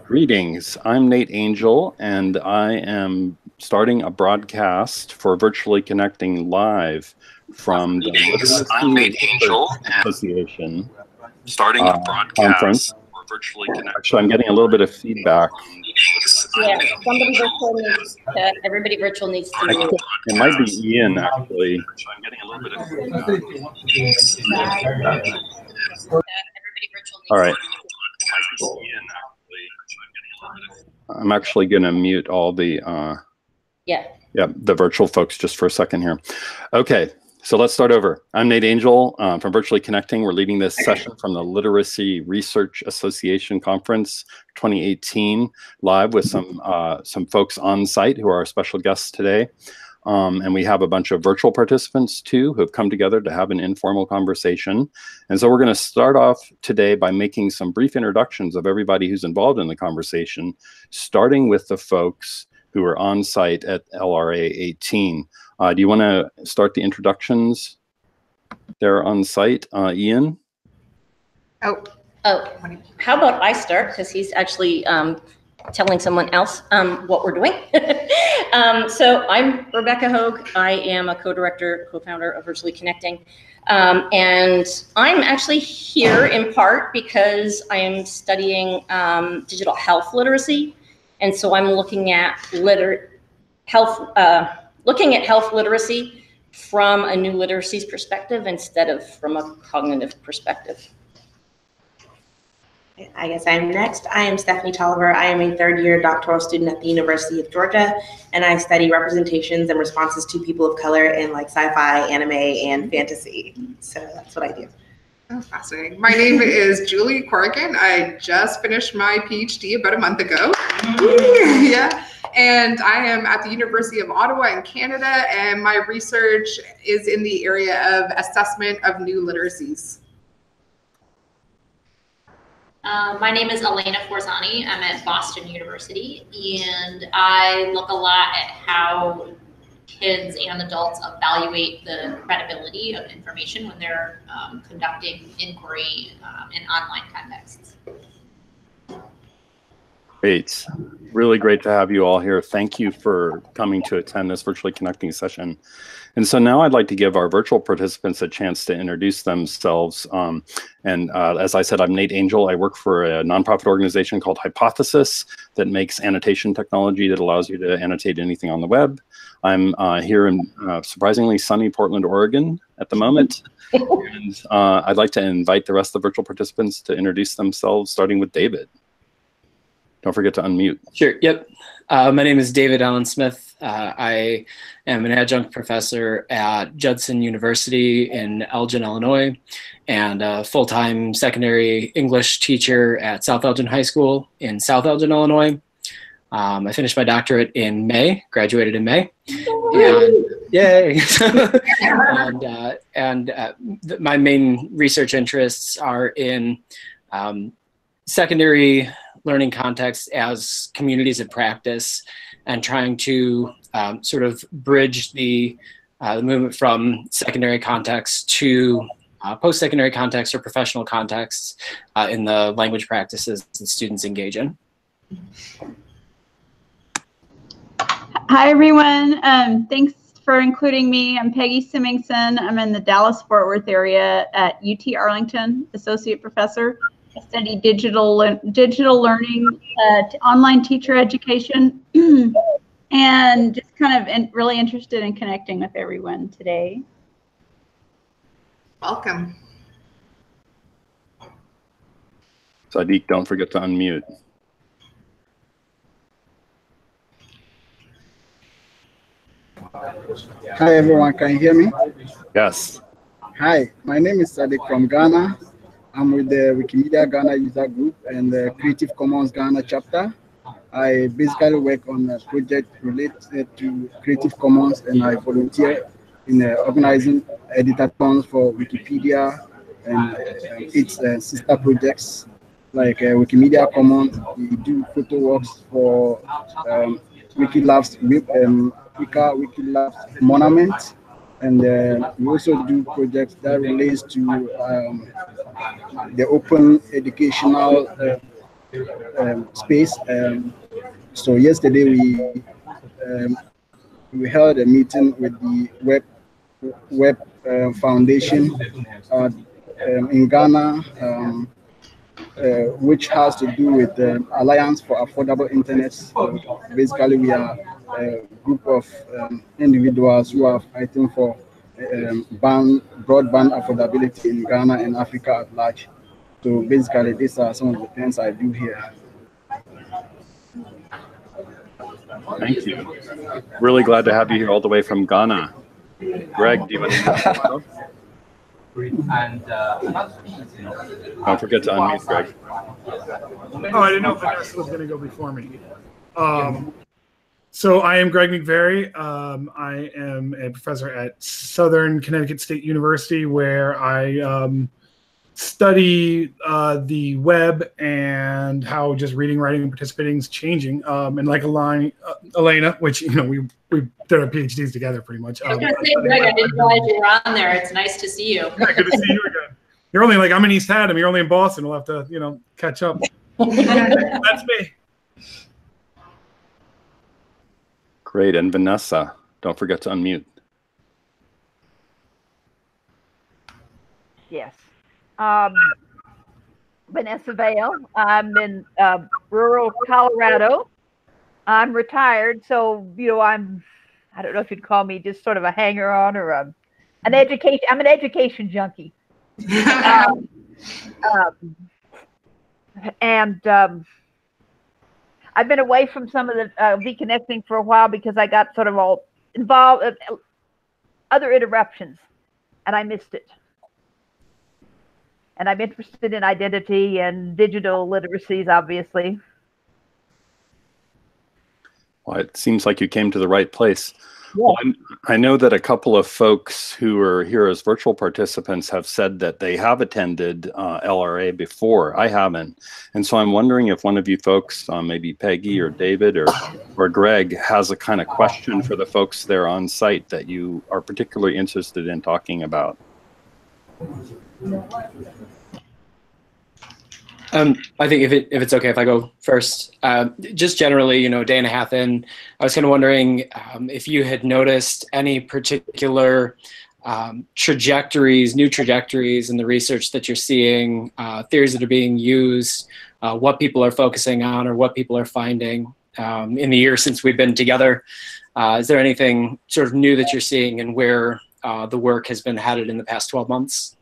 Greetings, I'm Nate Angel, and I am starting a broadcast for Virtually Connecting Live from the Literacy Association starting a broadcast conference. For Virtually Connecting. Actually, I'm getting a little bit of feedback. Yeah, everybody virtual needs to mute. It might be Ian, actually. I'm getting a little bit of feedback. All right. I'm actually going to mute all the the virtual folks just for a second here. Okay, so let's start over. I'm Nate Angel from Virtually Connecting. We're leading this session from the Literacy Research Association Conference 2018 live with some folks on site who are our special guests today. And we have a bunch of virtual participants too who have come together to have an informal conversation. And so we're going to start off today by making some brief introductions of everybody who's involved in the conversation, starting with the folks who are on site at LRA 18. Do you want to start the introductions there on site? Ian? Oh, how about I start, because he's actually telling someone else what we're doing. So I'm Rebecca Hogue. I am a co-director, co-founder of Virtually Connecting. And I'm actually here in part because I am studying digital health literacy. And so I'm looking at health literacy from a new literacies perspective instead of from a cognitive perspective. I guess I'm next. I am Stephanie Toliver. I am a third-year doctoral student at the University of Georgia, and I study representations and responses to people of color in like sci-fi, anime, and fantasy. So that's what I do. Oh, fascinating. My name is Julie Corrigan. I just finished my PhD about a month ago. Yeah. And I am at the University of Ottawa in Canada, and my research is in the area of assessment of new literacies. My name is Elena Forzani. I'm at Boston University, and I look a lot at how kids and adults evaluate the credibility of information when they're conducting inquiry in online contexts. Great. Really great to have you all here. Thank you for coming to attend this Virtually Connecting session. And so now I'd like to give our virtual participants a chance to introduce themselves. As I said, I'm Nate Angel. I work for a nonprofit organization called Hypothesis that makes annotation technology that allows you to annotate anything on the web. I'm here in surprisingly sunny Portland, Oregon at the moment. And I'd like to invite the rest of the virtual participants to introduce themselves, starting with David. Don't forget to unmute. Sure, yep. My name is David Allen Smith. I am an adjunct professor at Judson University in Elgin, Illinois, and a full-time secondary English teacher at South Elgin High School in South Elgin, Illinois. I finished my doctorate in May, graduated in May, and yay! My main research interests are in secondary learning contexts as communities of practice, and trying to sort of bridge the movement from secondary context to post-secondary context or professional contexts in the language practices that students engage in. Hi, everyone. Thanks for including me. I'm Peggy Symingson. I'm in the Dallas-Fort Worth area at UT Arlington, associate professor. I study digital learning, online teacher education, and just kind of really interested in connecting with everyone today. Welcome. Sadiq, don't forget to unmute. Hi, everyone. Can you hear me? Yes. Hi, my name is Sadiq from Ghana. I'm with the Wikimedia Ghana user group and the Creative Commons Ghana chapter. I basically work on a project related to Creative Commons, and I volunteer in organizing editathons for Wikipedia and its sister projects like Wikimedia Commons. We do photo walks for Wikilabs Wikilabs Monument, And we also do projects that relates to the open educational space. So yesterday we held a meeting with the Web Foundation in Ghana, which has to do with the Alliance for Affordable Internet. So basically, we are a group of individuals who are fighting for broadband affordability in Ghana and Africa at large. So basically, these are some of the things I do here. Thank you. Really glad to have you here all the way from Ghana. Greg, do you want to don't forget to unmute, Greg. Oh, I didn't know if Vanessa was going to go before me. So I am Greg McVeary. I am a professor at Southern Connecticut State University, where I study the web and how just reading, writing, and participating is changing. And like Elena, which we did our PhDs together pretty much. I was going to say, Greg, I didn't realize you were on there. It's nice to see you. Yeah, good to see you again. You're only I'm in East Haddam. You're only in Boston. We'll have to catch up. That's me. Great, and Vanessa, don't forget to unmute. Yes. Vanessa Vale. I'm in rural Colorado. I'm retired, so I don't know if you'd call me just sort of a hanger-on or an education. I'm an education junkie. I've been away from some of the V-connecting for a while because I got sort of all involved in other interruptions, and I missed it. And I'm interested in identity and digital literacies, obviously. Well, it seems like you came to the right place. Yeah. Well, I know that a couple of folks who are here as virtual participants have said that they have attended LRA before. I haven't. And so I'm wondering if one of you folks, maybe Peggy or David or Greg, has a kind of question for the folks there on site that you are particularly interested in talking about. I think if it's okay if I go first, just generally, day and a half in, I was kind of wondering if you had noticed any particular new trajectories in the research that you're seeing, theories that are being used, what people are focusing on or what people are finding in the year since we've been together. Is there anything sort of new that you're seeing and where the work has been headed in the past 12 months?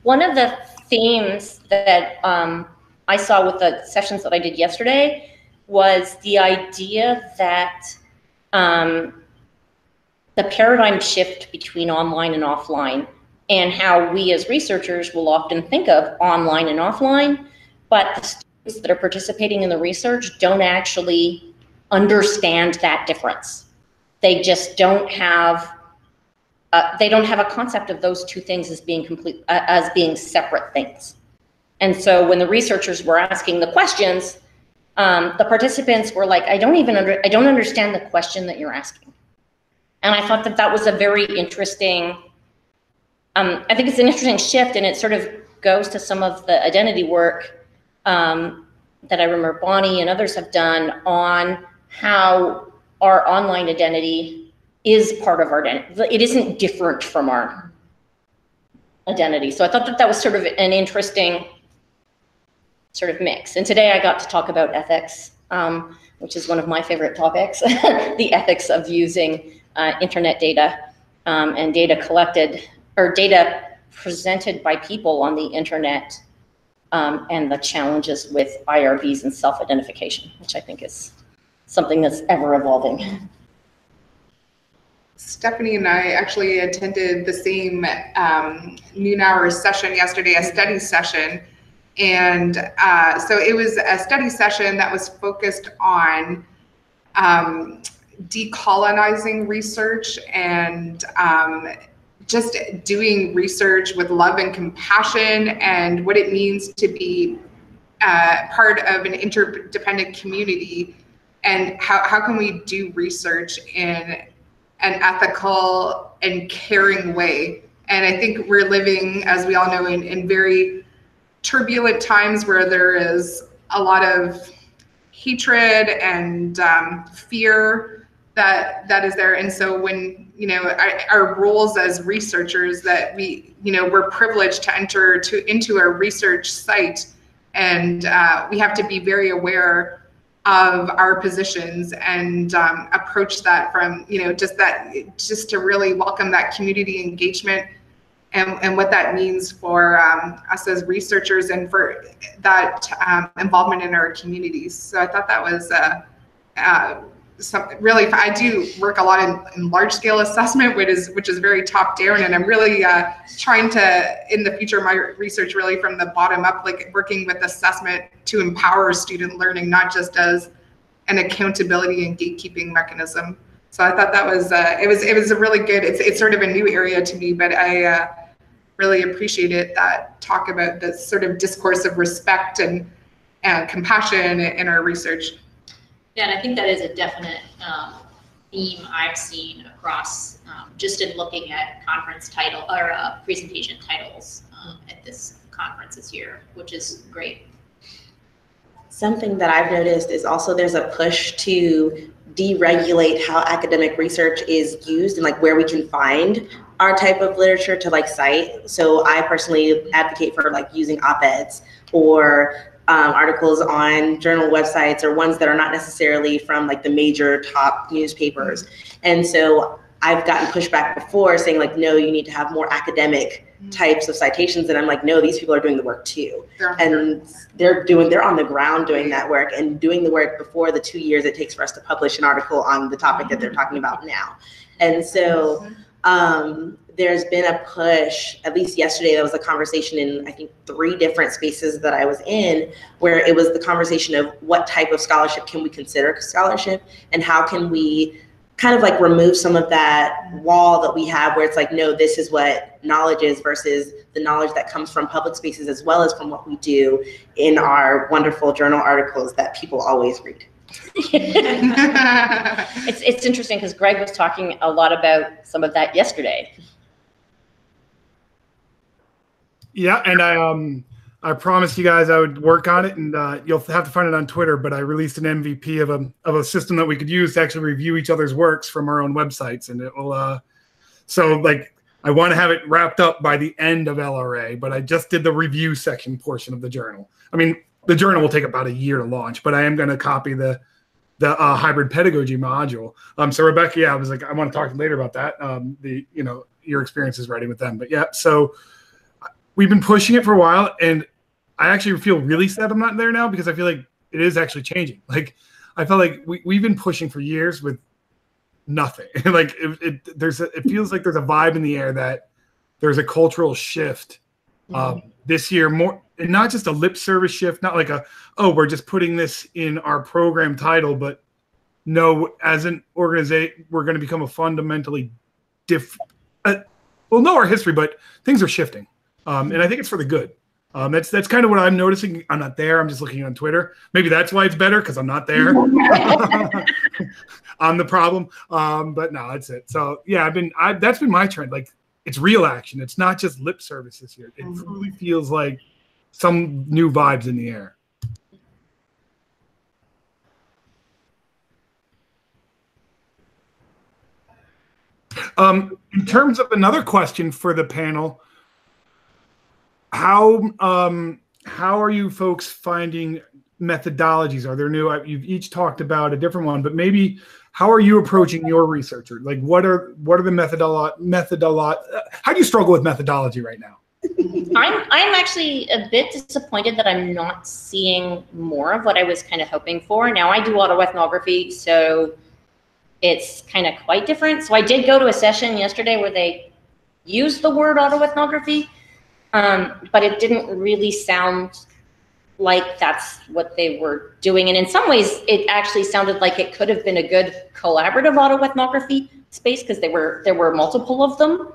One of the themes that I saw with the sessions that I did yesterday was the idea that the paradigm shift between online and offline, and how we as researchers will often think of online and offline, but the students that are participating in the research don't actually understand that difference. They just don't have a concept of those two things as being as being separate things. And so when the researchers were asking the questions, the participants were like, I don't understand the question that you're asking. And I thought that was a very interesting, I think it's an interesting shift, and it sort of goes to some of the identity work that I remember Bonnie and others have done on how our online identity is part of our identity. It isn't different from our identity. So I thought that was sort of an interesting sort of mix. And today I got to talk about ethics, which is one of my favorite topics, the ethics of using internet data and data collected or data presented by people on the internet, and the challenges with IRBs and self-identification, which I think is something that's ever evolving. Stephanie and I actually attended the same noon hour session yesterday, a study session. And so it was a study session that was focused on decolonizing research and just doing research with love and compassion, and what it means to be part of an interdependent community, and how can we do research in and ethical and caring way. And I think we're living, as we all know, in very turbulent times where there is a lot of hatred and fear that is there. And so when, our roles as researchers, that we're privileged to enter into a research site, and we have to be very aware of our positions and approach that from, just to really welcome that community engagement and what that means for us as researchers and for that involvement in our communities. So I thought that was really, I do work a lot in large scale assessment, which is very top down, and I'm really trying to, in the future, my research really from the bottom up, like working with assessment to empower student learning, not just as an accountability and gatekeeping mechanism. So I thought that was it was a really good, it's sort of a new area to me, but I really appreciated that talk about this sort of discourse of respect and compassion in our research. Yeah, and I think that is a definite theme I've seen across just in looking at conference title or presentation titles at this conference this year, which is great. Something that I've noticed is also there's a push to deregulate how academic research is used and like where we can find our type of literature to like cite. So I personally advocate for like using op-eds or articles on journal websites or ones that are not necessarily from like the major top newspapers. And so I've gotten pushback before saying like, no, you need to have more academic types of citations. And I'm like, no, these people are doing the work too. And they're on the ground doing that work and doing the work before the 2 years it takes for us to publish an article on the topic that they're talking about now. And so there's been a push, at least yesterday, there was a conversation in, I think, 3 different spaces that I was in, where it was the conversation of what type of scholarship can we consider scholarship, and how can we kind of like remove some of that wall that we have where it's like, no, this is what knowledge is versus the knowledge that comes from public spaces as well as from what we do in our wonderful journal articles that people always read. It's interesting because Greg was talking a lot about some of that yesterday. Yeah, and I promised you guys I would work on it, and you'll have to find it on Twitter, but I released an MVP of a system that we could use to actually review each other's works from our own websites, and it will so like I want to have it wrapped up by the end of LRA, but I just did the review section portion of the journal. I mean, the journal will take about a year to launch, but I am going to copy the hybrid pedagogy module. So Rebecca, yeah, I was like, I want to talk later about that. Your experiences writing with them, but yeah, so we've been pushing it for a while, and I actually feel really sad I'm not there now because I feel like it is actually changing. Like I felt like we've been pushing for years with nothing. Like it feels like there's a vibe in the air that there's a cultural shift this year, more, and not just a lip service shift, not like we're just putting this in our program title, but no, as an organization, we're going to become a fundamentally different. We'll know our history, but things are shifting. And I think it's for the good. That's kind of what I'm noticing. I'm not there. I'm just looking on Twitter. Maybe that's why it's better, because I'm not there. I'm the problem. But no, that's it. So yeah, that's been my trend. Like it's real action. It's not just lip service this year. It truly feels like some new vibes in the air. In terms of another question for the panel, how are you folks finding methodologies? Are there new? You've each talked about a different one, but maybe how are you approaching your research? Like what are the how do you struggle with methodology right now? I'm actually a bit disappointed that I'm not seeing more of what I was kind of hoping for. Now I do autoethnography, so it's kind of quite different. So I did go to a session yesterday where they used the word autoethnography, but it didn't really sound like that's what they were doing. And in some ways, it actually sounded like it could have been a good collaborative autoethnography space because there were multiple of them,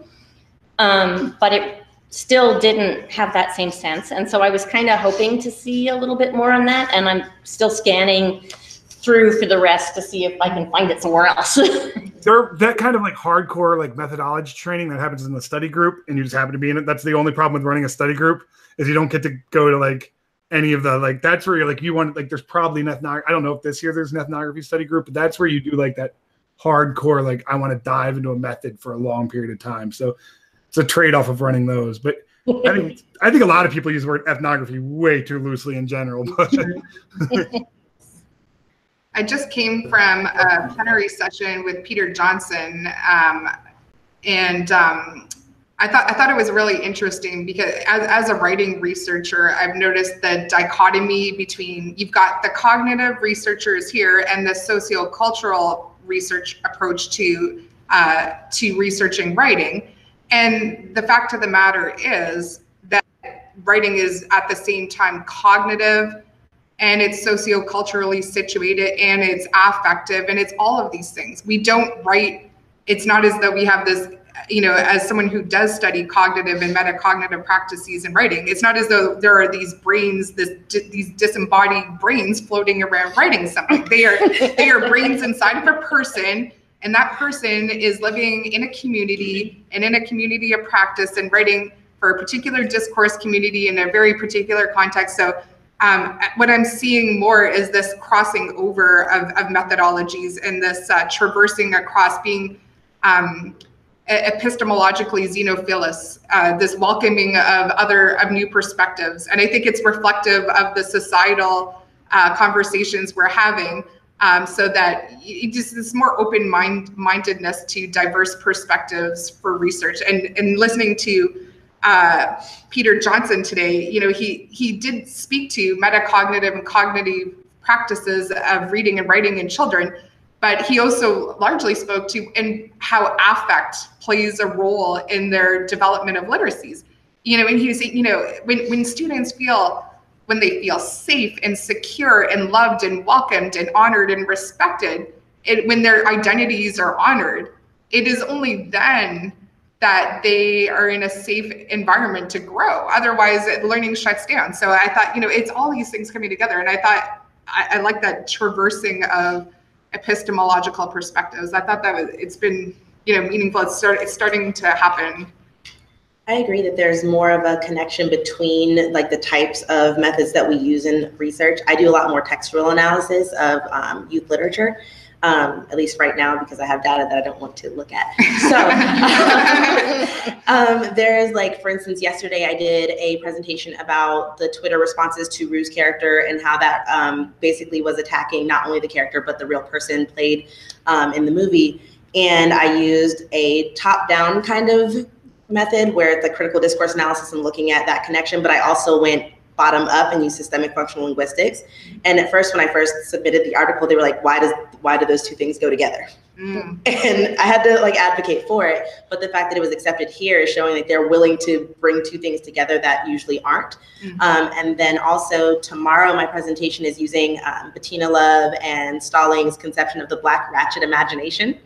but it still didn't have that same sense. And so I was kind of hoping to see a little bit more on that. And I'm still scanning through for the rest to see if I can find it somewhere else. That kind of like hardcore like methodology training that happens in the study group, and you just happen to be in it. That's the only problem with running a study group, is you don't get to go to like any of the, like, that's where you're like, you want, like, there's probably an ethnography. I don't know if this year there's an ethnography study group, but that's where you do like that hardcore, like, I want to dive into a method for a long period of time. So it's a trade-off of running those. But I think a lot of people use the word ethnography way too loosely in general. But I just came from a plenary session with Peter Johnson, and I thought it was really interesting because as a writing researcher, I've noticed the dichotomy between, you've got the cognitive researchers here and the sociocultural research approach to researching writing. And the fact of the matter is that writing is at the same time cognitive, and it's socioculturally situated, and it's affective, and it's all of these things. We don't write, it's not as though we have this, you know, as someone who does study cognitive and metacognitive practices in writing, it's not as though there are these brains, these disembodied brains floating around writing something. They are brains inside of a person, and that person is living in a community and in a community of practice and writing for a particular discourse community in a very particular context. So what I'm seeing more is this crossing over of methodologies and this traversing across being epistemologically xenophilous, this welcoming of new perspectives. And I think it's reflective of the societal conversations we're having, so that just this more open-mindedness to diverse perspectives for research. And listening to Peter Johnson today, you know, he did speak to metacognitive and cognitive practices of reading and writing in children, but he also largely spoke to how affect plays a role in their development of literacies. You know, and he was saying, you know, when students when they feel safe and secure and loved and welcomed and honored and respected, when their identities are honored, it is only then that they are in a safe environment to grow. Otherwise, learning shuts down. So I thought, you know, it's all these things coming together. And I thought, I like that traversing of epistemological perspectives. I thought that it's been, you know, meaningful. It's starting to happen. I agree that there's more of a connection between like the types of methods that we use in research. I do a lot more textual analysis of youth literature, at least right now, because I have data that I don't want to look at. So there's like, for instance, yesterday I did a presentation about the Twitter responses to Rue's character and how that basically was attacking not only the character, but the real person played in the movie. And I used a top-down kind of method where it's a critical discourse analysis and looking at that connection, but I also went bottom up and used systemic functional linguistics. And at first, when I first submitted the article, they were like, why do those two things go together? And I had to like advocate for it. But the fact that it was accepted here is showing that they're willing to bring two things together that usually aren't. And then also tomorrow, my presentation is using Bettina Love and Stalling's conception of the Black Ratchet imagination.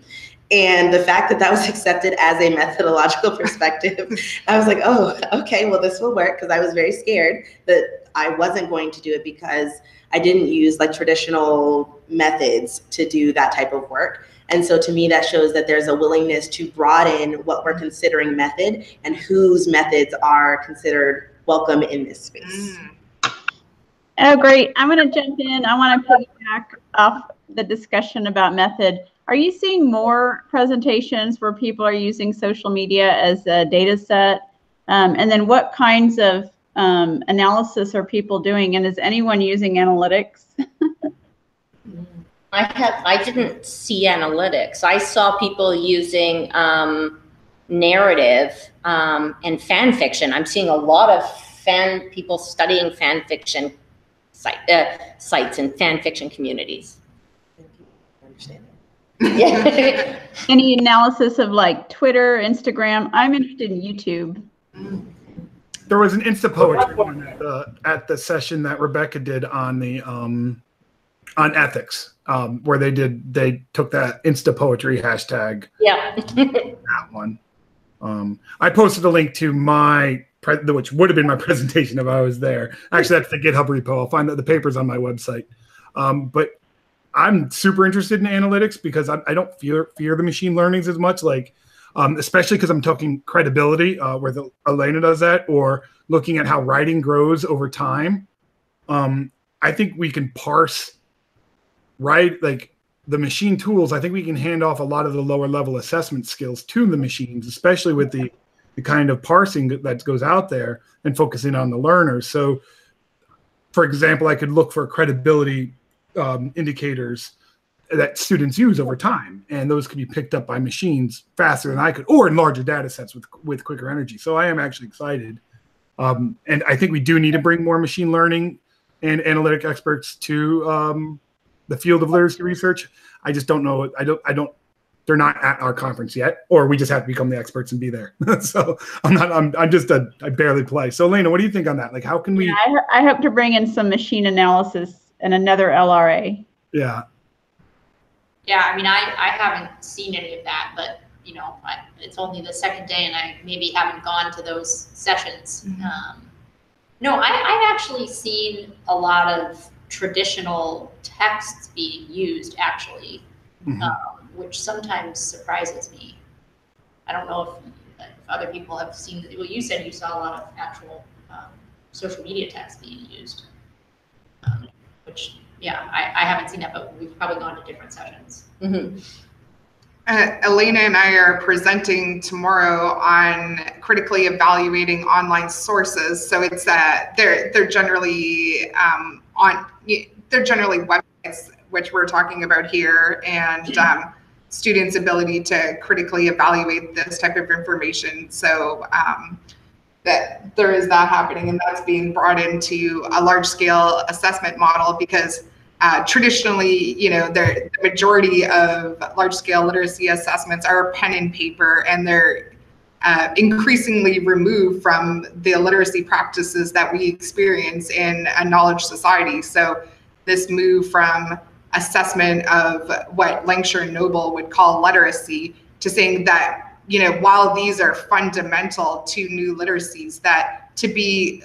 And the fact that that was accepted as a methodological perspective, I was like, oh, okay, well, this will work, because I was very scared that I wasn't going to do it because I didn't use like traditional methods to do that type of work. And so to me, that shows that there's a willingness to broaden what we're considering method and whose methods are considered welcome in this space. Oh, great. I'm going to jump in. I want to piggyback off the discussion about method. Are you seeing more presentations where people are using social media as a data set? And then what kinds of analysis are people doing? And is anyone using analytics? I didn't see analytics. I saw people using narrative and fan fiction. I'm seeing a lot of people studying fan fiction sites and fan fiction communities. Understand. Yeah. Any analysis of like Twitter, Instagram? I'm interested in YouTube. There was an Insta poetry one at the session that Rebecca did on the on ethics, where they took that Insta poetry hashtag. Yeah. That one. I posted a link to which would have been my presentation if I was there. Actually, that's the GitHub repo. I'll find that the paper's on my website. But I'm super interested in analytics because I don't fear the machine learnings as much, like especially because I'm talking credibility, where Elena does that, or looking at how writing grows over time. I think we can parse, right? Like the machine tools, I think we can hand off a lot of the lower level assessment skills to the machines, especially with the kind of parsing that goes out there and focusing on the learners. So, for example, I could look for credibility indicators that students use over time, and those could be picked up by machines faster than I could, or in larger data sets with quicker energy. So I am actually excited. And I think we do need to bring more machine learning and analytic experts to the field of literacy research. I just don't know. They're not at our conference yet, or we just have to become the experts and be there. So I barely play. So Elena, what do you think on that? Like, how can we? Yeah, I hope to bring in some machine analysis and another LRA. Yeah. Yeah, I mean, I haven't seen any of that, but you know, it's only the second day, and I maybe haven't gone to those sessions. Mm-hmm. No, I've actually seen a lot of traditional texts being used, actually, mm-hmm. Which sometimes surprises me. I don't know if other people have seen. Well, you said you saw a lot of actual social media text being used, which. Yeah, I haven't seen that, but we've probably gone to different sessions. Mm-hmm. Elena and I are presenting tomorrow on critically evaluating online sources. So it's they're generally they're generally websites, which we're talking about here, and students' ability to critically evaluate this type of information. So that there is that happening, and that's being brought into a large-scale assessment model because traditionally, you know, the majority of large-scale literacy assessments are pen and paper, and they're increasingly removed from the literacy practices that we experience in a knowledge society. So this move from assessment of what Langsher and Noble would call literacy to saying that, you know, while these are fundamental to new literacies, that to be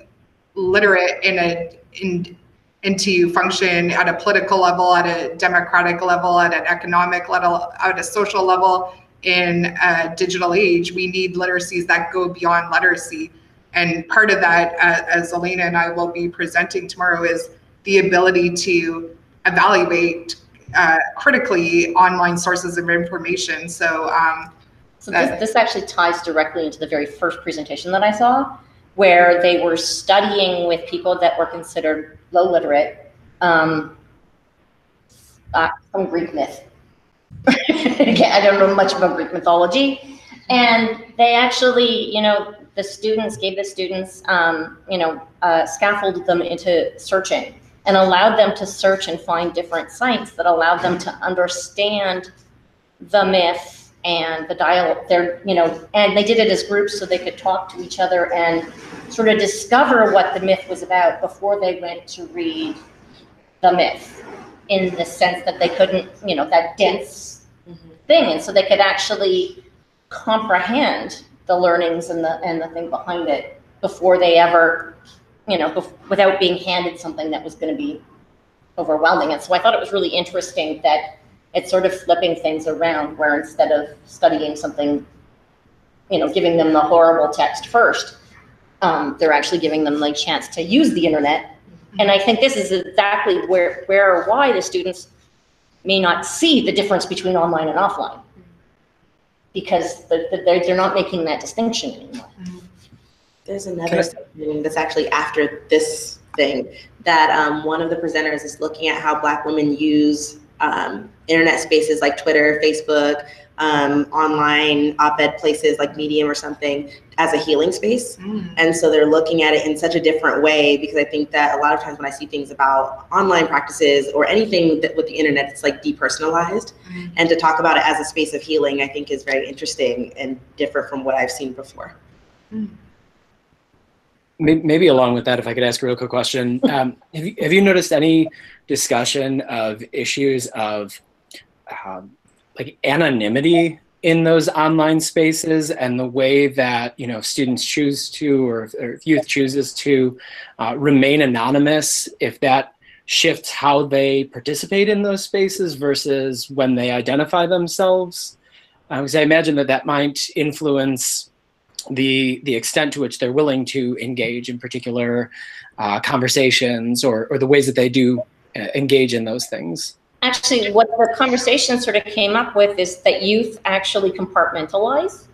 literate and to function at a political level, at a democratic level, at an economic level, at a social level in a digital age, we need literacies that go beyond literacy. And part of that, as Elena and I will be presenting tomorrow, is the ability to evaluate critically online sources of information. So this actually ties directly into the very first presentation that I saw, where they were studying with people that were considered low literate, some Greek myth. Again, I don't know much about Greek mythology. And they actually, you know, the students scaffolded them into searching and allowed them to search and find different sites that allowed them to understand the myth and the dialogue there, you know, and they did it as groups so they could talk to each other and sort of discover what the myth was about before they went to read the myth, in the sense that they couldn't, you know, that dense thing. And so they could actually comprehend the learnings and the thing behind it before they ever, you know, without being handed something that was going to be overwhelming. And so I thought it was really interesting that it's sort of flipping things around, where instead of studying something, you know, giving them the horrible text first, they're actually giving them the chance to use the internet. And I think this is exactly where or why the students may not see the difference between online and offline, because they're not making that distinction anymore. There's another session that's actually after this thing that one of the presenters is looking at how Black women use internet spaces like Twitter, Facebook, online op-ed places like Medium or something as a healing space. And so they're looking at it in such a different way, because I think that a lot of times when I see things about online practices or anything that with the internet, it's like depersonalized. And to talk about it as a space of healing, I think is very interesting and different from what I've seen before. Maybe along with that, if I could ask a real quick question, have you noticed any discussion of issues of like anonymity in those online spaces, and the way that, you know, students choose to, or if youth chooses to remain anonymous, if that shifts how they participate in those spaces versus when they identify themselves. Because I imagine that might influence the extent to which they're willing to engage in particular conversations or the ways that they do engage in those things. Actually, what the conversation sort of came up with is that youth actually compartmentalize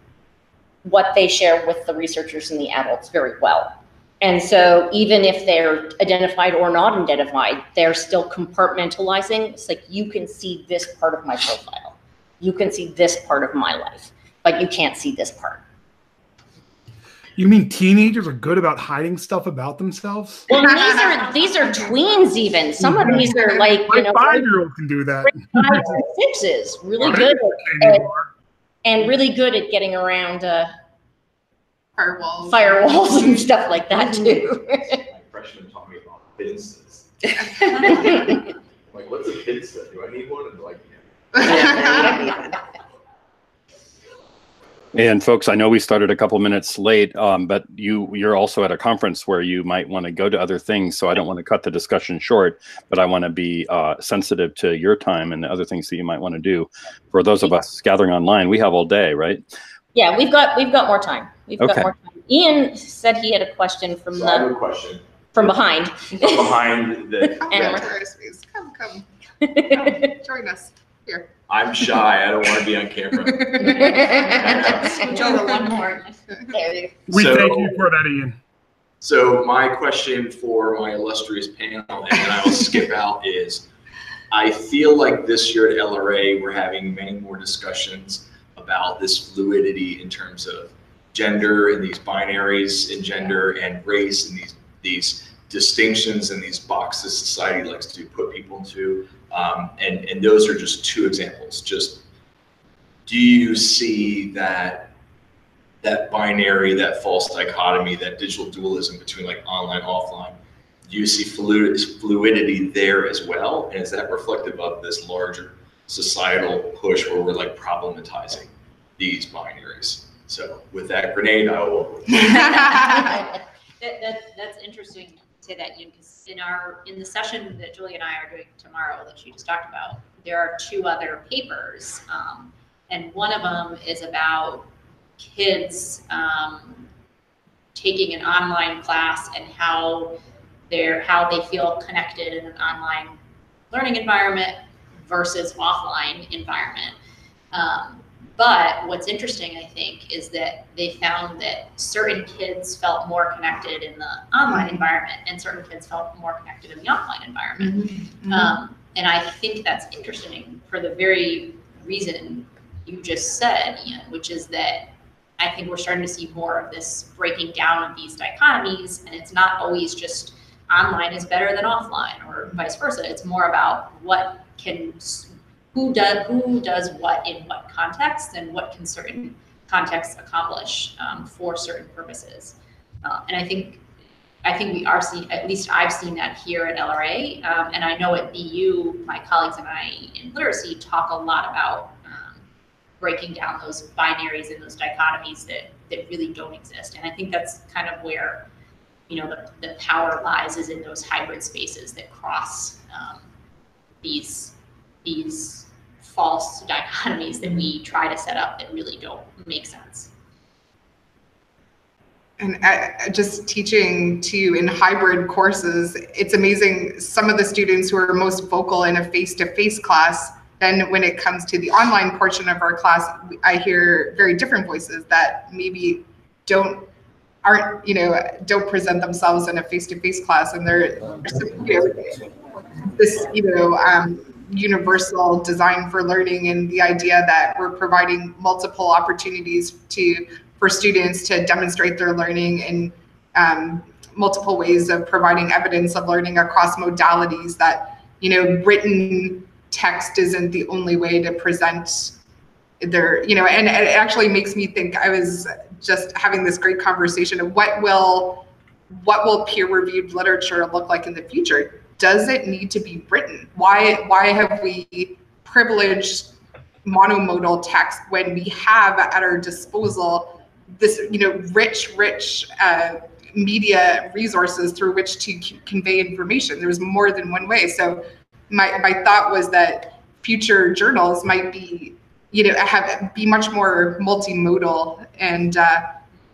what they share with the researchers and the adults very well. And so even if they're identified or not identified, they're still compartmentalizing. It's like, you can see this part of my profile. You can see this part of my life, but you can't see this part. You mean teenagers are good about hiding stuff about themselves? Well, these are tweens even. Some of these are like, you know, 5-year-old can do that. 5 and 6s, really good and really good at getting around firewalls and stuff like that too. My freshman taught me about pinsters. Like, what's a pinster? Do I need one? And like, yeah. And folks, I know we started a couple minutes late, but you're also at a conference where you might want to go to other things. So I don't want to cut the discussion short, but I want to be sensitive to your time and the other things that you might want to do. For those of us gathering online, we have all day, right? Yeah, we've got more time. We've got more time. Ian said he had a question from I have a question. From behind. From behind the Come. Join us here. I'm shy. I don't want to be on camera. One more. We thank you for that, Ian. So my question for my illustrious panel, and then I will skip out, is I feel like this year at LRA we're having many more discussions about this fluidity in terms of gender and these binaries in gender and race and these distinctions and these boxes society likes to put people into. And those are just two examples. Just, do you see that binary, that false dichotomy, that digital dualism between like online, offline? Do you see fluidity there as well? And is that reflective of this larger societal push where we're like problematizing these binaries? So with that grenade, I will. That's interesting to say that, because in the session that Julie and I are doing tomorrow that she just talked about, there are 2 other papers, and one of them is about kids taking an online class and how they feel connected in an online learning environment versus offline environment. But what's interesting, I think, is that they found that certain kids felt more connected in the online environment and certain kids felt more connected in the offline environment. Mm-hmm. And I think that's interesting for the very reason you just said, Ian, which is that I think we're starting to see more of this breaking down of these dichotomies, and it's not always just online is better than offline or vice versa. It's more about who does what in what context and what can certain contexts accomplish for certain purposes. And I think we are seeing, at least I've seen that here at LRA, and I know at BU, my colleagues and I in literacy talk a lot about breaking down those binaries and those dichotomies that really don't exist. And I think that's kind of where, the power lies, is in those hybrid spaces that cross these false dichotomies that we try to set up that really don't make sense. And just teaching too in hybrid courses, it's amazing some of the students who are most vocal in a face-to-face class, then when it comes to the online portion of our class, I hear very different voices that maybe don't present themselves in a face-to-face class, and they're this universal design for learning, and the idea that we're providing multiple opportunities for students to demonstrate their learning in multiple ways of providing evidence of learning across modalities, that written text isn't the only way to present their and it actually makes me think. I was just having this great conversation of what will peer-reviewed literature look like in the future. Does it need to be written? Why have we privileged monomodal text when we have at our disposal this rich media resources through which to convey information. There's more than one way. So my thought was that future journals might be, be much more multimodal. And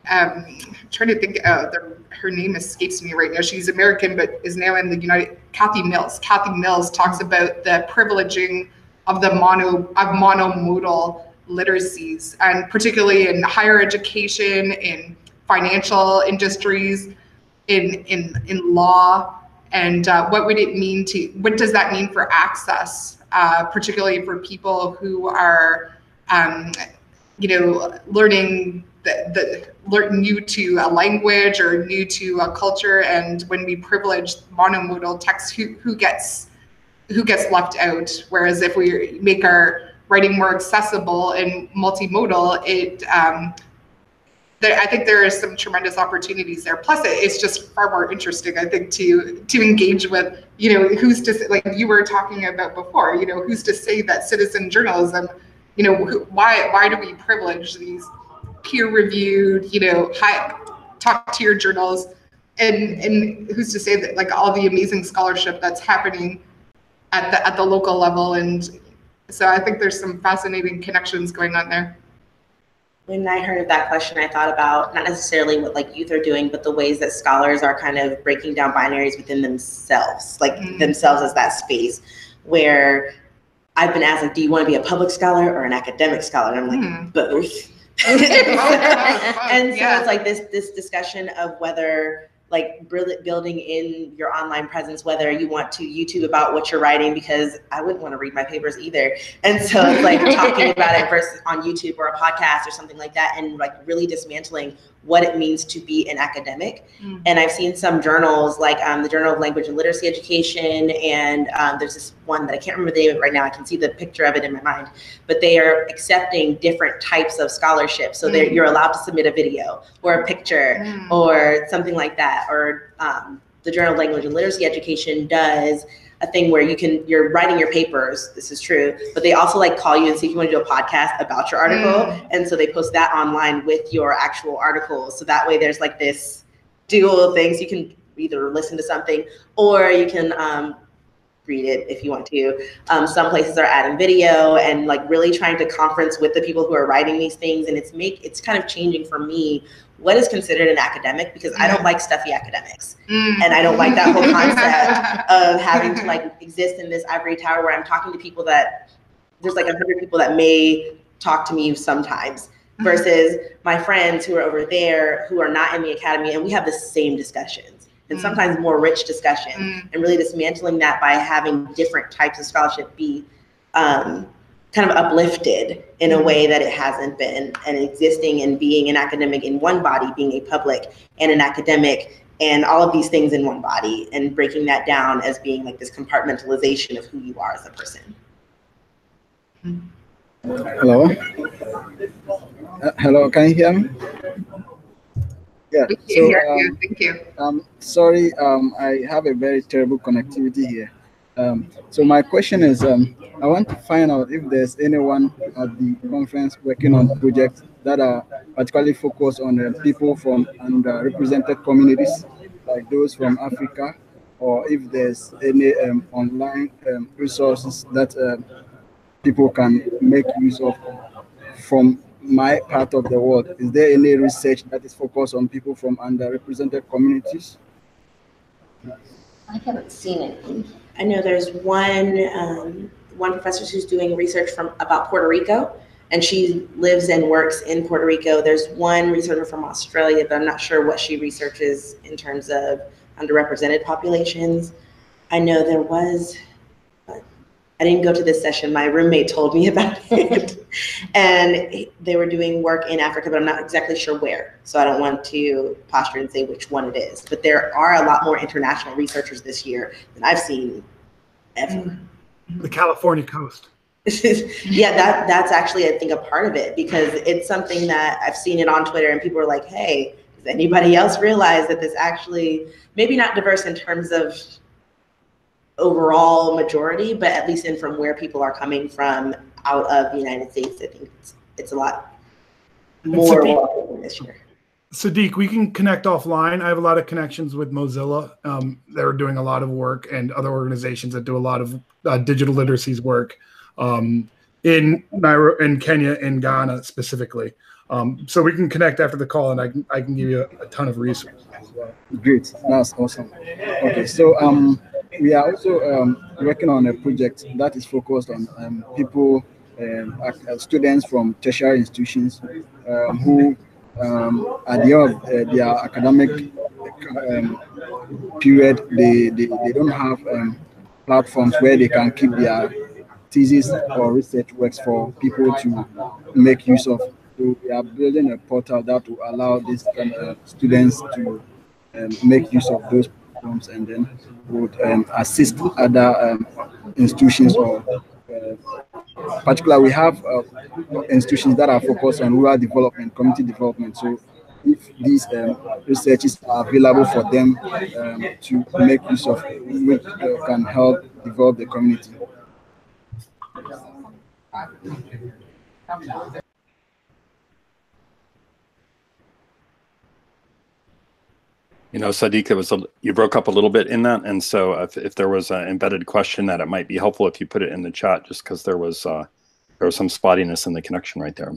I'm trying to think, her name escapes me right now. She's American, but is now in the Kathy Mills. Kathy Mills talks about the privileging of the monomodal literacies, and particularly in higher education, in financial industries, in law, and what does that mean for access, particularly for people who are, learning new to a language or new to a culture, and when we privilege monomodal text, who gets left out? Whereas if we make our writing more accessible and multimodal, I think there are some tremendous opportunities there. Plus, it's just far more interesting, I think, to engage with, who's to say, like you were talking about before, who's to say that citizen journalism, why do we privilege these peer-reviewed, high top-tier journals, and who's to say that, like, all the amazing scholarship that's happening at the local level? And so I think there's some fascinating connections going on there. When I heard that question, I thought about not necessarily what like youth are doing, but the ways that scholars are kind of breaking down binaries within themselves, like themselves as that space where I've been asked, like, do you want to be a public scholar or an academic scholar? And I'm like, both. And so it's like this discussion of whether, like, building in your online presence, whether you want to YouTube about what you're writing, because I wouldn't want to read my papers either. And so it's like talking about it versus on YouTube or a podcast or something like that, and like really dismantling what it means to be an academic. And I've seen some journals, like the Journal of Language and Literacy Education, and there's this one that I can't remember the name of it right now. I can see the picture of it in my mind, but they are accepting different types of scholarship. So you're allowed to submit a video or a picture or something like that. Or the Journal of Language and Literacy Education does a thing where you're writing your papers, this is true, but they also like call you and see if you want to do a podcast about your article. And so they post that online with your actual articles. So that way there's like this dual thing. So you can either listen to something or you can read it if you want to. Some places are adding video and like really trying to conference with the people who are writing these things. And it's kind of changing for me what is considered an academic, because I don't like stuffy academics. And I don't like that whole concept of having to like exist in this ivory tower where I'm talking to people that there's like 100 people that may talk to me sometimes versus my friends who are over there who are not in the academy, and we have the same discussions and sometimes more rich discussions, and really dismantling that by having different types of scholarship be kind of uplifted in a way that it hasn't been, and existing and being an academic in one body, being a public and an academic and all of these things in one body, and breaking that down as being like this compartmentalization of who you are as a person. Hello? Hello, can you hear me? Yeah, so thank you. Sorry, I have a very terrible connectivity here. So my question is, I want to find out if there's anyone at the conference working on projects that are particularly focused on people from underrepresented communities, like those from Africa, or if there's any online resources that people can make use of from my part of the world. Is there any research that is focused on people from underrepresented communities? I haven't seen it. I know there's one professor who's doing research about Puerto Rico, and she lives and works in Puerto Rico. There's one researcher from Australia, but I'm not sure what she researches in terms of underrepresented populations. I know there was, but I didn't go to this session. My roommate told me about it. And they were doing work in Africa, but I'm not exactly sure where. So I don't want to posture and say which one it is. But there are a lot more international researchers this year than I've seen ever. The California coast. Yeah, that's actually, I think, a part of it, because it's something that I've seen it on Twitter and people are like, hey, does anybody else realize that this actually, maybe not diverse in terms of overall majority, but at least in from where people are coming from out of the United States. I think it's a lot more welcome this year. Sadiq, we can connect offline. I have a lot of connections with Mozilla. They're doing a lot of work, and other organizations that do a lot of digital literacies work in Kenya and Ghana specifically. So we can connect after the call, and I can give you a ton of resources as well. Great, that's awesome. Okay, so we are also working on a project that is focused on people, students from tertiary institutions who at the end of their academic period, they don't have platforms where they can keep their thesis or research works for people to make use of. So we are building a portal that will allow these students to make use of those platforms, and then would assist other institutions, or particularly we have institutions that are focused on rural development, community development. So if these researches are available for them to make use of, which can help develop the community. You know, Sadiq, you broke up a little bit in that, and so if there was an embedded question, that it might be helpful if you put it in the chat, just because there was some spottiness in the connection right there.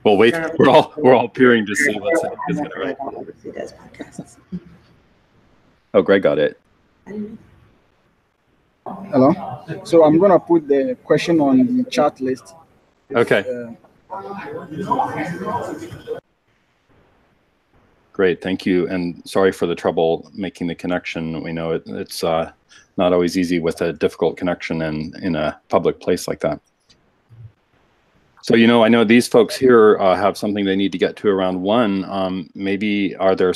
Well, wait, we're all peering to see what Sadiq is going to write. Oh, Greg got it. Hello. So I'm going to put the question on the chat list. Okay. Great, thank you, and sorry for the trouble making the connection. We know it's not always easy with a difficult connection in a public place like that. So, you know, I know these folks here have something they need to get to around 1. Maybe are there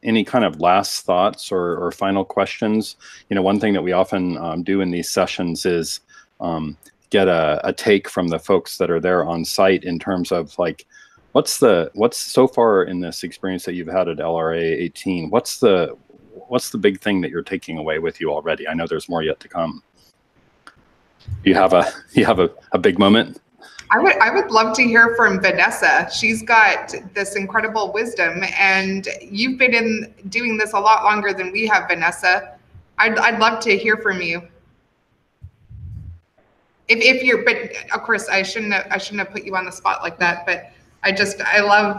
any kind of last thoughts or final questions? You know, one thing that we often do in these sessions is get a take from the folks that are there on site in terms of, like, what's so far in this experience that you've had at LRA 18, what's the big thing that you're taking away with you already? I know there's more yet to come. You have a big moment? I would love to hear from Vanessa. She's got this incredible wisdom, and you've been doing this a lot longer than we have, Vanessa. I'd love to hear from you. If you're, but of course I shouldn't have put you on the spot like that, but I love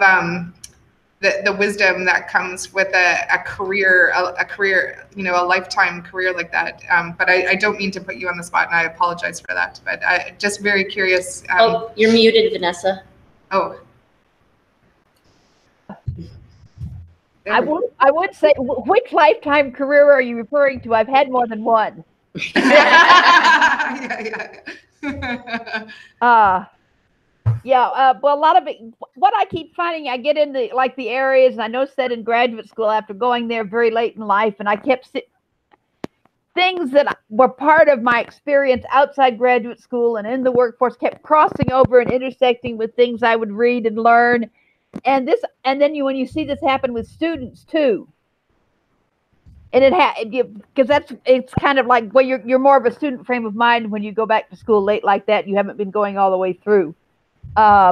the wisdom that comes with a career, you know, a lifetime career like that. But I don't mean to put you on the spot, and I apologize for that. But I just very curious. Oh, you're muted, Vanessa. Oh. I would say, which lifetime career are you referring to? I've had more than one. Well, a lot of it, what I keep finding, I get in the areas, and I noticed that in graduate school after going there very late in life, and I kept things that were part of my experience outside graduate school and in the workforce kept crossing over and intersecting with things I would read and learn. And then when you see this happen with students too, and it's kind of like, well, you're more of a student frame of mind when you go back to school late like that. You haven't been going all the way through. I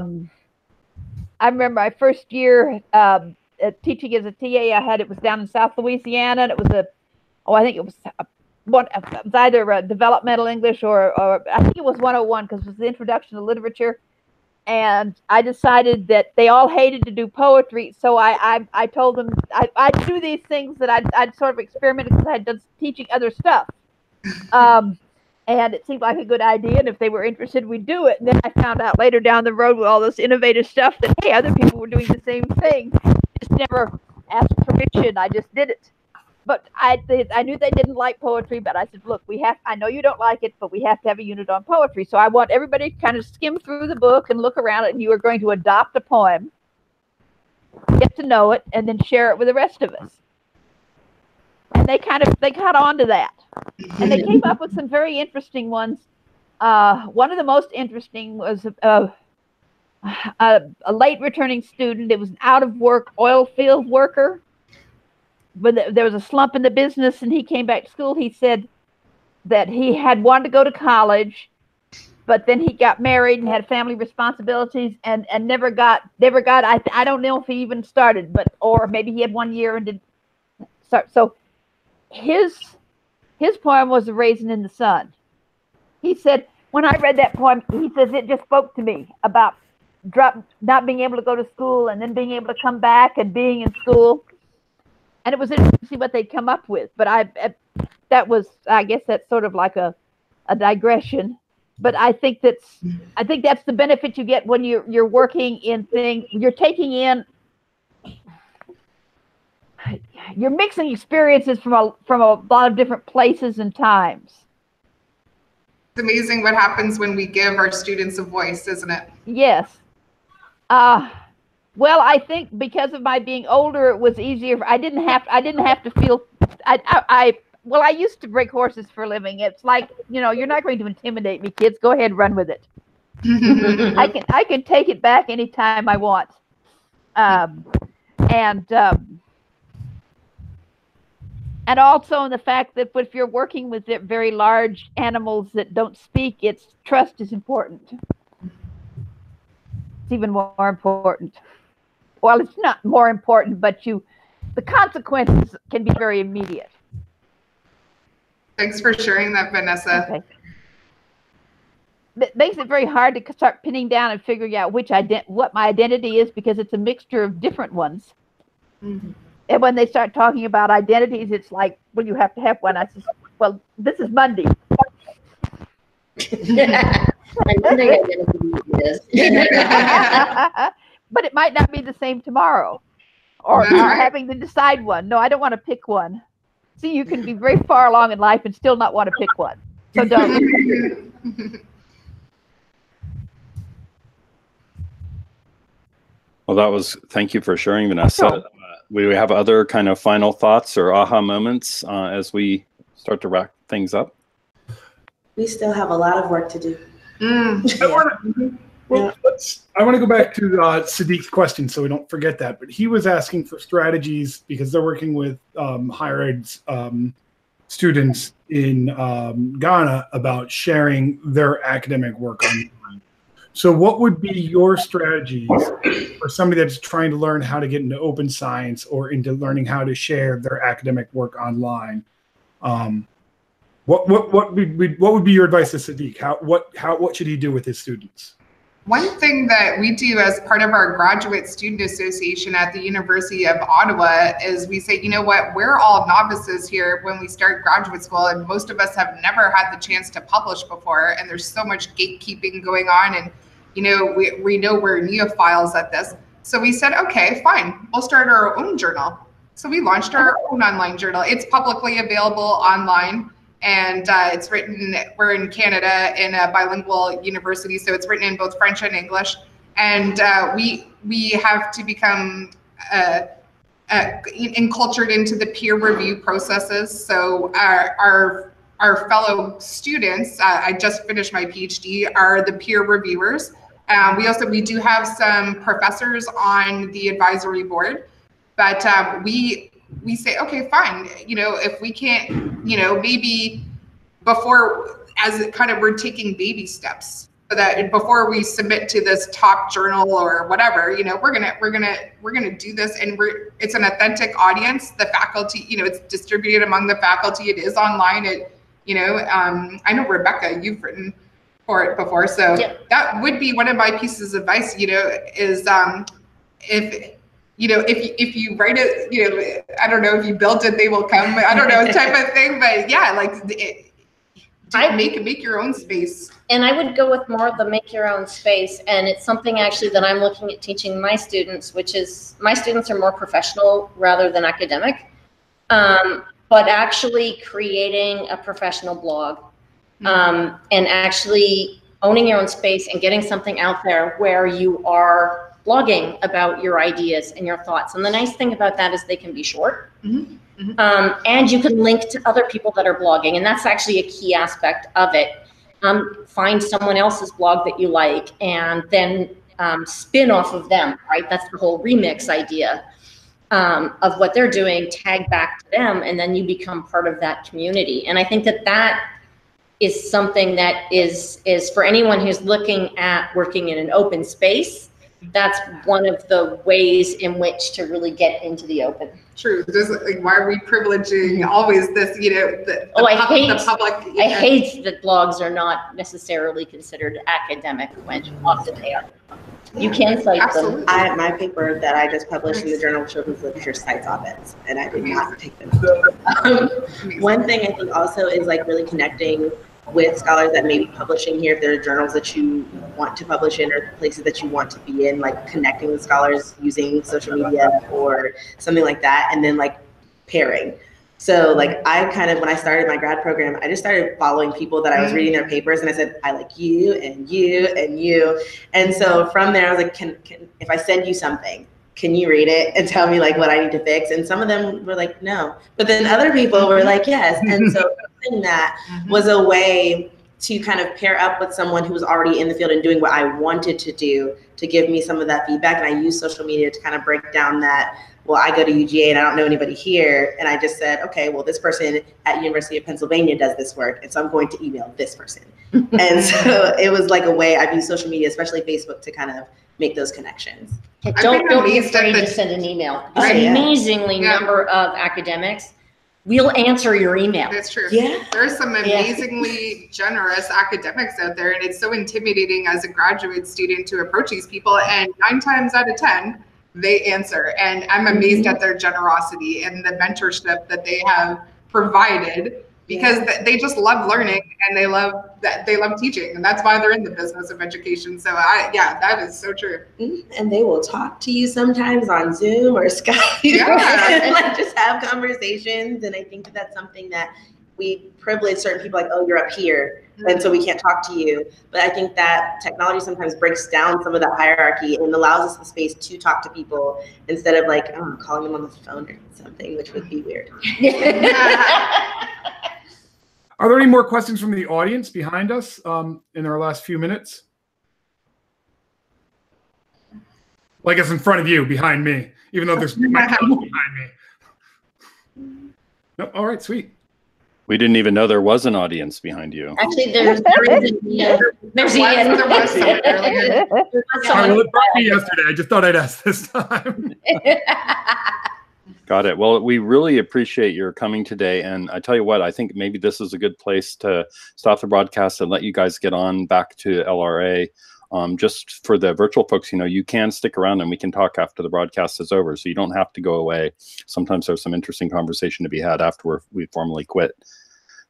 remember my first year teaching as a TA. It was down in South Louisiana, and it was I think it was either developmental English or I think it was 101, because it was the introduction to literature. And I decided that they all hated to do poetry, so I told them I'd do these things that I'd sort of experimented, because I had done teaching other stuff. And it seemed like a good idea, and if they were interested, we'd do it. And then I found out later down the road with all this innovative stuff that, hey, other people were doing the same thing. Just never asked permission. I just did it. But I knew they didn't like poetry, but I said, look, I know you don't like it, but we have to have a unit on poetry. So I want everybody to kind of skim through the book and look around it, and you are going to adopt a poem, get to know it, and then share it with the rest of us. And they caught on to that. And they came up with some very interesting ones. One of the most interesting was a late returning student. It was an out-of-work oil field worker. But there was a slump in the business, and he came back to school. He said that he had wanted to go to college, but then he got married and had family responsibilities and never got, I don't know if he even started, but, or maybe he had 1 year and didn't start. So his poem was A Raisin in the Sun. He said, when I read that poem, he says, it just spoke to me about not being able to go to school and then being able to come back and being in school. And it was interesting to see what they'd come up with. But I guess that's sort of like a digression. But I think that's the benefit you get when you're working in things. You're taking in, you're mixing experiences from a lot of different places and times. It's amazing what happens when we give our students a voice, isn't it? Yes. Well, I think because of my being older, it was easier. I didn't have to feel. Well, I used to break horses for a living. It's like, you're not going to intimidate me, kids. Go ahead, run with it. I can take it back anytime I want. And also in the fact that if you're working with very large animals that don't speak, trust is important. It's even more important. Well, it's not more important, but the consequences can be very immediate. Thanks for sharing that, Vanessa. Okay. It makes it very hard to start pinning down and figuring out what my identity is, because it's a mixture of different ones. Mm-hmm. And when they start talking about identities, it's like, well, you have to have one. I said, well, this is Monday. But it might not be the same tomorrow, or having to decide one. No, I don't want to pick one. See, you can be very far along in life and still not want to pick one. So don't. Well, thank you for sharing, Vanessa. Sure. We have other kind of final thoughts or aha moments as we start to wrap things up? We still have a lot of work to do. I want to go back to Sadiq's question so we don't forget that. But he was asking for strategies because they're working with higher ed students in Ghana about sharing their academic work online. So what would be your strategies for somebody that's trying to learn how to get into open science or into learning how to share their academic work online? What would be your advice to Sadiq? What should he do with his students? One thing that we do as part of our Graduate Student Association at the University of Ottawa is we say, you know what, we're all novices here when we start graduate school, and most of us have never had the chance to publish before, and there's so much gatekeeping going on, and we know we're neophiles at this. So we said, okay, fine, we'll start our own journal. So we launched our own online journal. It's publicly available online. And it's written, we're in Canada in a bilingual university, so it's written in both French and English. And we have to become encultured into the peer review processes. So our fellow students, I just finished my PhD, are the peer reviewers. We do have some professors on the advisory board, but we say, okay, fine, if we can't, maybe before, as kind of we're taking baby steps, so that before we submit to this top journal or whatever, we're gonna do this, and it's an authentic audience. The faculty, it's distributed among the faculty. It is online. I know Rebecca, you've written for it before, so yep. That would be one of my pieces of advice. Is if you write it, I don't know, if you build it, they will come. I don't know, type of thing. But yeah, make your own space. And I would go with more of the make your own space. And it's something actually that I'm looking at teaching my students, which is my students are more professional rather than academic, but actually creating a professional blog and actually owning your own space and getting something out there where you are blogging about your ideas and your thoughts. And the nice thing about that is they can be short. Mm-hmm. Mm-hmm. And you can link to other people that are blogging. And that's actually a key aspect of it. Find someone else's blog that you like and then spin off of them, right? That's the whole remix idea of what they're doing, tag back to them, and then you become part of that community. And I think that is something that is for anyone who's looking at working in an open space. That's one of the ways in which to really get into the open. True. There's like, why are we privileging always this, you know, the public? I hate that blogs are not necessarily considered academic when often they are. You can cite them. My paper that I just published in the Journal of Children's Literature cites op-eds, and I did not take them. One thing I think also is like really connecting with scholars that may be publishing here, if there are journals that you want to publish in or places that you want to be in, like connecting with scholars using social media or something like that, and then like pairing. So like I kind of, when I started my grad program, I just started following people that I was reading their papers, and I said, I like you and you and you. And so from there I was like, can if I send you something, can you read it and tell me like what I need to fix? And some of them were like, no. But then other people were like, yes. And so something that was a way to kind of pair up with someone who was already in the field and doing what I wanted to do to give me some of that feedback. And I used social media to kind of break down that, well, I go to UGA and I don't know anybody here. And I just said, okay, well, this person at University of Pennsylvania does this work. And so I'm going to email this person. And so it was like a way I've used social media, especially Facebook, to kind of make those connections. Don't be afraid to send an email. This amazingly number of academics will answer your email. That's true. Yeah. There's some amazingly generous academics out there, and it's so intimidating as a graduate student to approach these people, and 9 times out of 10, they answer. And I'm amazed at their generosity and the mentorship that they have provided, because they just love learning and they love teaching, and that's why they're in the business of education. So that is so true. And they will talk to you sometimes on Zoom or Skype, and like just have conversations. And I think that's something that we privilege certain people, like, oh, you're up here, and so we can't talk to you. But I think that technology sometimes breaks down some of that hierarchy and allows us the space to talk to people instead of like, oh, calling them on the phone or something, which would be weird. Are there any more questions from the audience behind us in our last few minutes? Like it's in front of you, behind me, even though there's my couch behind me. Nope. All right, sweet. We didn't even know there was an audience behind you. Actually, there's Ian. Well, it brought me yesterday. I just thought I'd ask this time. Got it. Well, we really appreciate your coming today. And I tell you what, I think maybe this is a good place to stop the broadcast and let you guys get on back to LRA. Just for the virtual folks, you know, you can stick around and we can talk after the broadcast is over. So you don't have to go away. Sometimes there's some interesting conversation to be had after we formally quit.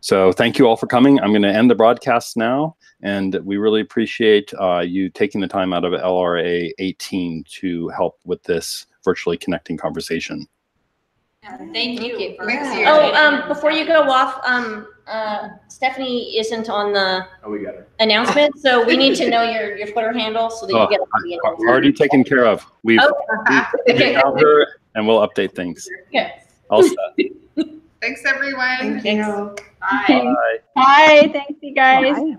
So thank you all for coming. I'm going to end the broadcast now. And we really appreciate you taking the time out of LRA 18 to help with this virtually connecting conversation. Thank you. Before you go off, Stephanie isn't on the announcement, so we need to know your Twitter handle so that you get the announcement. Already taken care of. We've got her, and we'll update things. Yes. All set. Thanks, everyone. Thank you. Bye. Bye. Thanks, you guys. Bye.